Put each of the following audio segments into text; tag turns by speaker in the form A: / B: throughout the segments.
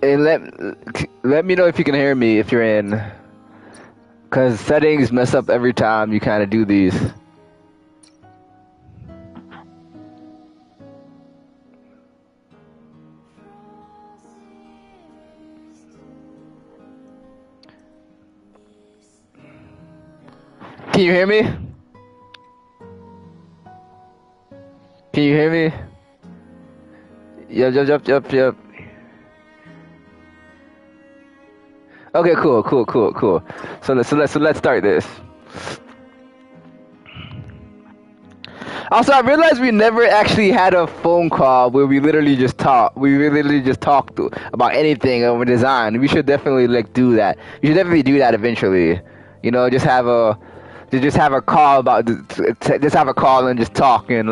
A: Hey, let me know if you can hear me if you're in, cause settings mess up every time you kind of do these. Can you hear me? Can you hear me? Yep. Okay, cool. So let's start this. Also, I realized we never actually had a phone call where we literally just talk. We literally just talked about anything over design. We should definitely do that. We should definitely do that eventually. You know, just have a call about just have a call and just talk and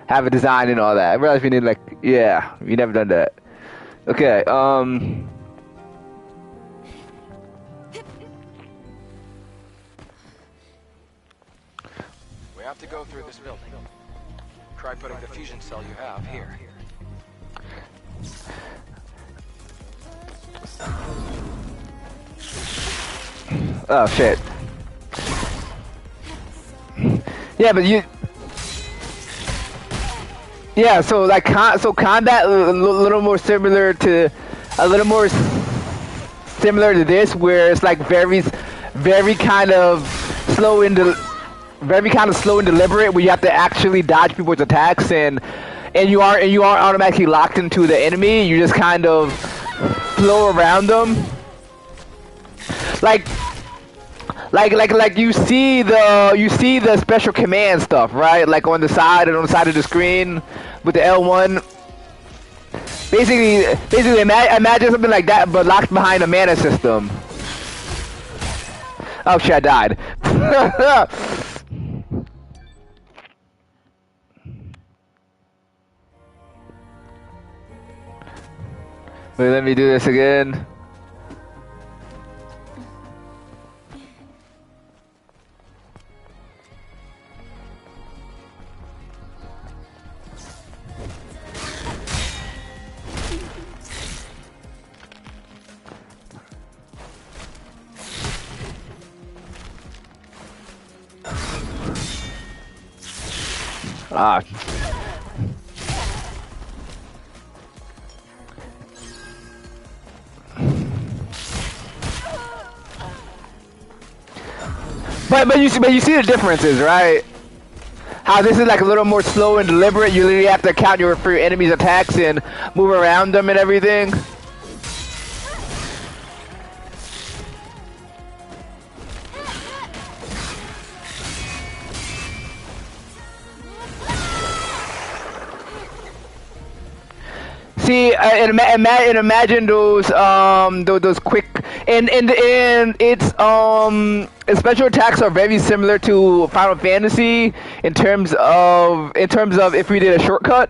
A: have a design and all that. I realized we need we never done that. Okay.
B: We have to go through this building. Try putting the fusion cell you have here.
A: Oh shit. Yeah, but you. Yeah, so combat a little more similar to this, where it's very kind of slow and deliberate, where you have to actually dodge people's attacks, and you aren't automatically locked into the enemy. You just kind of flow around them. Like you see the special command stuff, right? Like on the side of the screen with the L1. Basically imagine something like that, but locked behind a mana system. Oh shit, I died. Wait, let me do this again. Ah. But you see the differences, right? How this is a little more slow and deliberate. You literally have to count for your enemy's attacks and move around them and everything. See, and imagine those quick and its special attacks are very similar to Final Fantasy in terms of if we did a shortcut,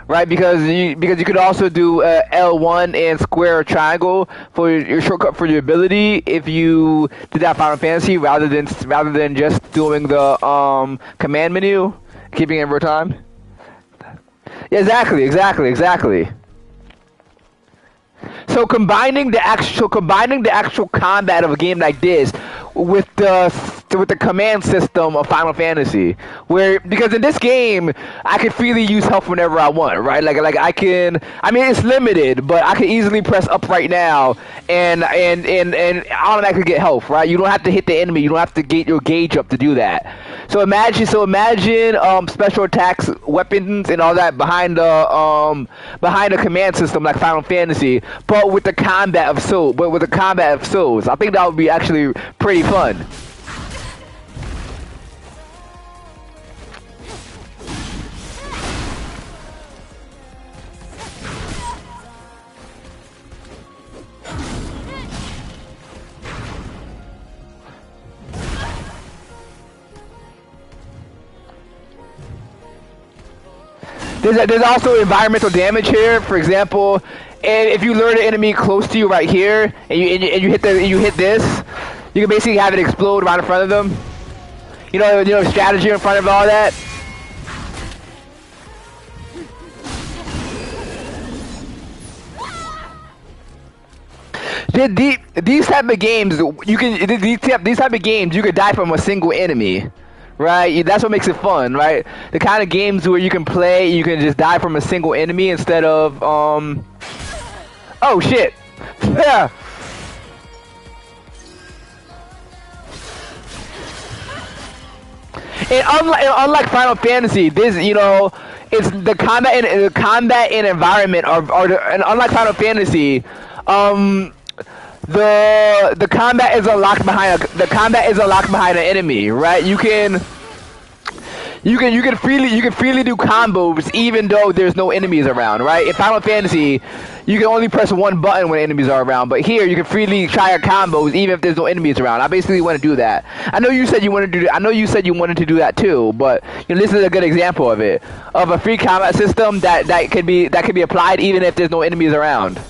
A: right? Because you could also do L1 and square or triangle for your shortcut for your ability if you did that Final Fantasy rather than just doing the command menu, keeping it in real time. Yeah, exactly. So combining the actual combat of a game like this with the command system of Final Fantasy, because in this game I can freely use health whenever I want, right? Like I mean it's limited, but I can easily press up right now and automatically get health, right? You don't have to hit the enemy, you don't have to get your gauge up to do that. So imagine special attacks, weapons, and all that behind a command system like Final Fantasy, but with the combat of souls. I think that would be actually pretty fun. There's also environmental damage here. For example, and if you lure the enemy close to you right here, and you hit this, You can basically have it explode right in front of them. You know, strategy in front of all that. These type of games, you can these type of games you could die from a single enemy, right? That's what makes it fun, right? The kind of games where you can play, you can just die from a single enemy instead of oh shit, yeah. And unlike Final Fantasy, this it's the combat and environment and unlike Final Fantasy, the combat is unlocked behind an enemy, right? You can freely do combos even though there's no enemies around, right? In Final Fantasy, you can only press one button when enemies are around, but here you can freely try your combos even if there's no enemies around. I basically want to do that. I know you said you wanted to do that too, but this is a good example of it, of a free combat system that could be applied even if there's no enemies around.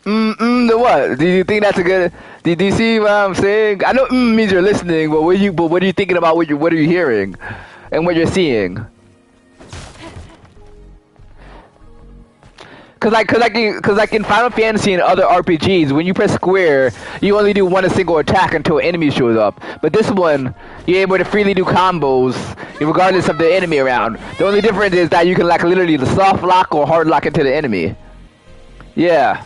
A: The what? Do you think that's a good? Do you see what I'm saying? I know means you're listening, but what are you thinking about? What are you hearing, and what you're seeing? Cause like in Final Fantasy and other RPGs, when you press square, you only do one single attack until an enemy shows up. But this one, you're able to freely do combos regardless of the enemy around. The only difference is that you can like literally soft lock or hard lock into the enemy. Yeah.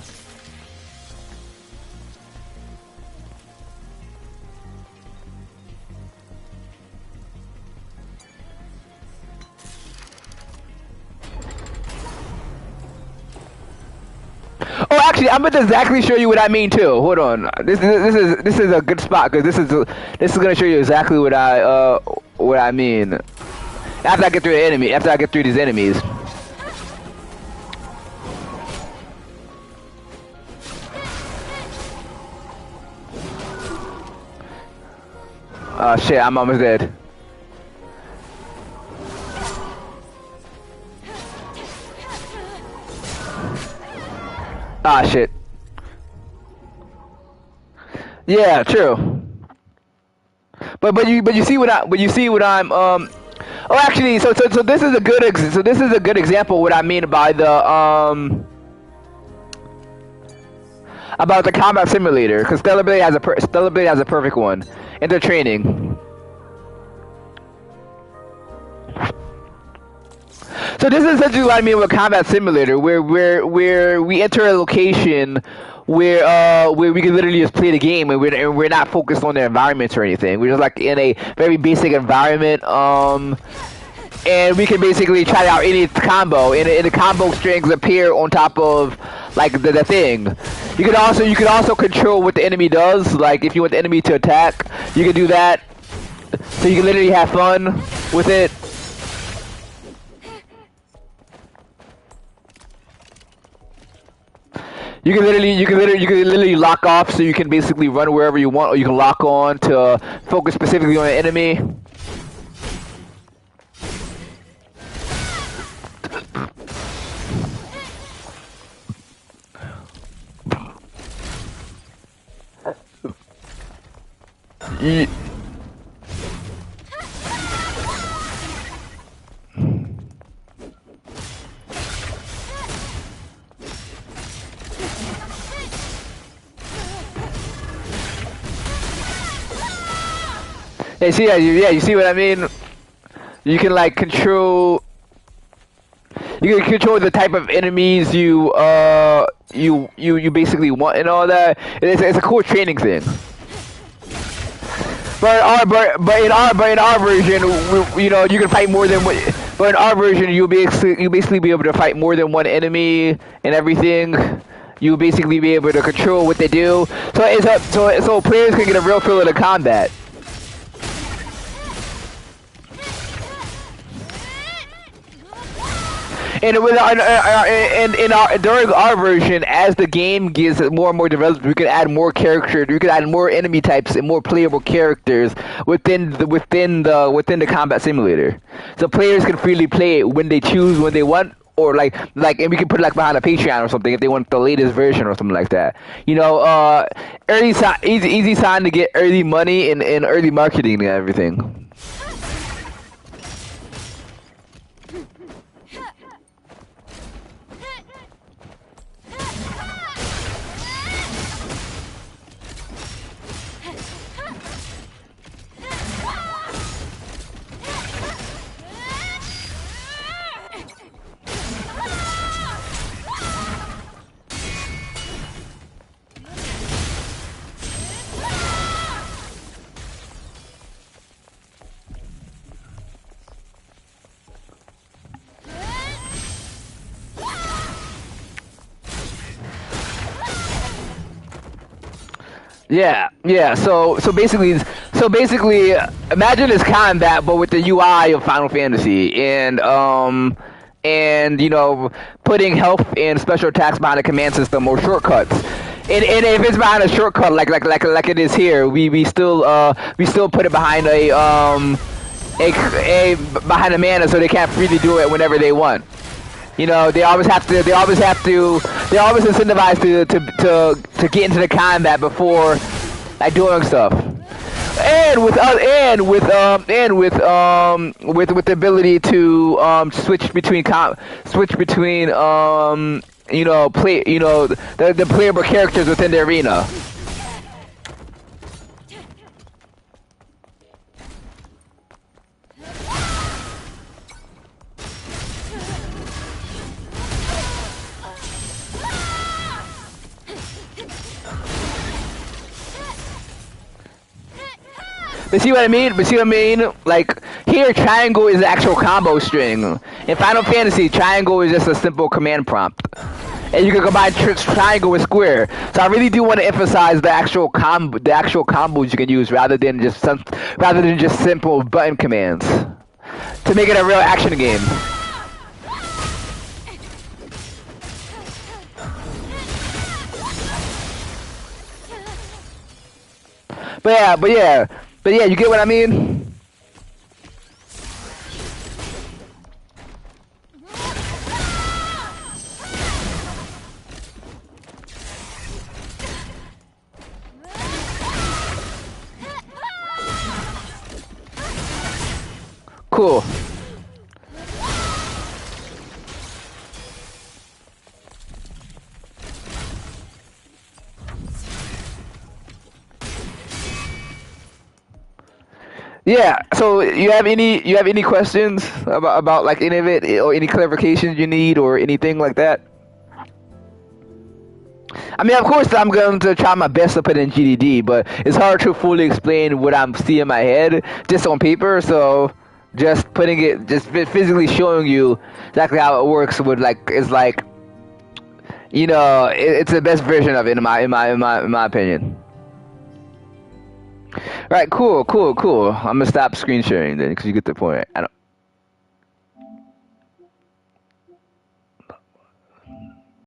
A: Oh, actually, I'm gonna exactly show you what I mean too. Hold on, this is a good spot because this is gonna show you exactly what I mean. After I get through these enemies. Oh shit, I'm almost dead. Ah shit. Yeah, true. But you see what I'm oh actually so this is a good example of what I mean by the about the combat simulator, because Stellar Blade has a perfect one in their training. So this is essentially what I mean with combat simulator, where we enter a location where we can literally just play the game, and we're not focused on the environments or anything. We're just like in a very basic environment, and we can basically try out any combo, and the combo strings appear on top of like the thing. You could also control what the enemy does. Like if you want the enemy to attack, you can do that. So you can literally have fun with it. You can literally lock off, so you can basically run wherever you want, or you can lock on to focus specifically on an enemy. You see what I mean? You can like control. You can control the type of enemies you basically want and all that. It's a cool training thing. But in our version, you can fight more than one. But in our version, you basically be able to fight more than one enemy and everything. You'll basically be able to control what they do. So players can get a real feel of the combat. And with during our version, as the game gets more and more developed, we could add more characters, we could add more enemy types and more playable characters within the combat simulator. So players can freely play it when they choose, when they want, or and we can put it like behind a Patreon or something if they want the latest version or something like that. Easy sign to get early money and early marketing and everything. Yeah. So basically, imagine this combat, but with the UI of Final Fantasy, and putting health and special attacks behind a command system or shortcuts. And if it's behind a shortcut, like it is here, we still put it behind a behind a mana, so they can't freely do it whenever they want. They always incentivized to get into the combat before doing stuff. And with the ability to switch between the playable characters within the arena. But see what I mean? Like, here, triangle is the actual combo string. In Final Fantasy, triangle is just a simple command prompt. And you can combine triangle with square. So I really do want to emphasize the actual combos you can use rather than just simple button commands. To make it a real action game. But yeah, you get what I mean? Cool. Yeah. So you have any questions about like any of it, or any clarifications you need or anything like that? I mean, of course, I'm going to try my best to put in GDD, but it's hard to fully explain what I'm seeing in my head just on paper. So just physically showing you exactly how it works it's the best version of it in my opinion. Right, cool. I'm gonna stop screen sharing then, because you get the point. I don't.